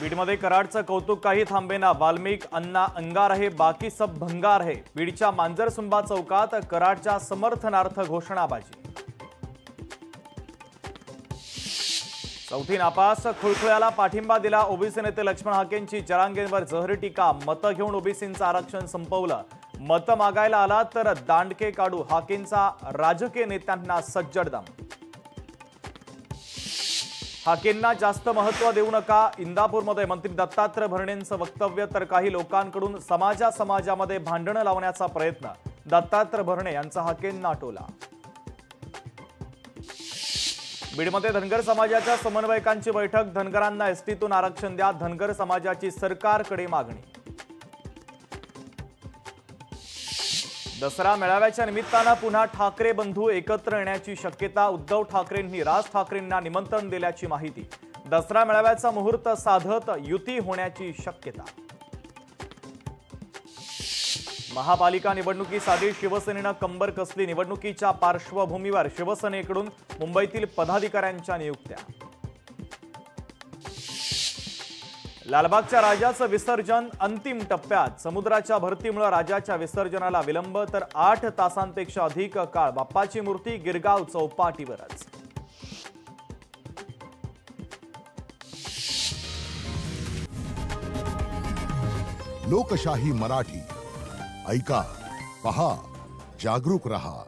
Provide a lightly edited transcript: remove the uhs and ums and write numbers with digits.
बीडमध्ये कराडचं कौतुक काही थांबेना। वाल्मिक अन्ना अंगार आहे, बाकी सब भंगार है। बीडच्या मांजरसुंबा चौकात कराडच्या समर्थनार्थ घोषणाबाजी। चौथी नापास खुळखुळ्याला पाठिंबा दिला। ओबीसी नेते लक्ष्मण हाकेंची जरांगेंवर जहरी टीका। मतं घेऊन ओबीसींचं आरक्षण संपवलं। मतं मागायला आला तर दांडके काढू, हाकेंचा राजकीय नेत्यांना सज्जड दम। हाकेंना जास्त महत्त्व देऊ नका। इंदापूरमध्ये मंत्री दत्तात्रय भरणेंचं वक्तव्य तर काही लोकांकडून समाजामध्ये भांडणं लावण्याचा प्रयत्न। दत्तात्रय भरणे यांचा हाकेंना टोला। बीडमध्ये धनगर समाजाच्या समन्वयकांची बैठक। धनगरांना एसटीतून आरक्षण द्या, धनगर समाजाची सरकारकडे मागणी। दसरा मेळाव्याच्या निमित्तानं पुन्हा ठाकरे बंधू एकत्र येण्याची शक्यता। उद्धव ठाकरेंनी राज ठाकरेंना निमंत्रण दिल्याची माहिती। दसरा मेळाव्याचा मुहूर्त साधत युती होण्याची शक्यता। महापालिका निवडणुकीसाठी शिवसेनेनं कंबर कसली। निवडणुकीच्या पार्श्वभूमीवर शिवसेनेकडून मुंबईतील पदाधिकाऱ्यांच्या नियुक्त्या। लालबागच्या राजाचं विसर्जन अंतिम टप्प्यात। समुद्राच्या भरतीमुळे राजाच्या विसर्जनाला विलंब, तर 8 तासांपेक्षा अधिक काळ बाप्पाची मूर्ती गिरगाव चौपाटीवरच। लोकशाही मराठी ऐका, पहा, जागरूक रहा।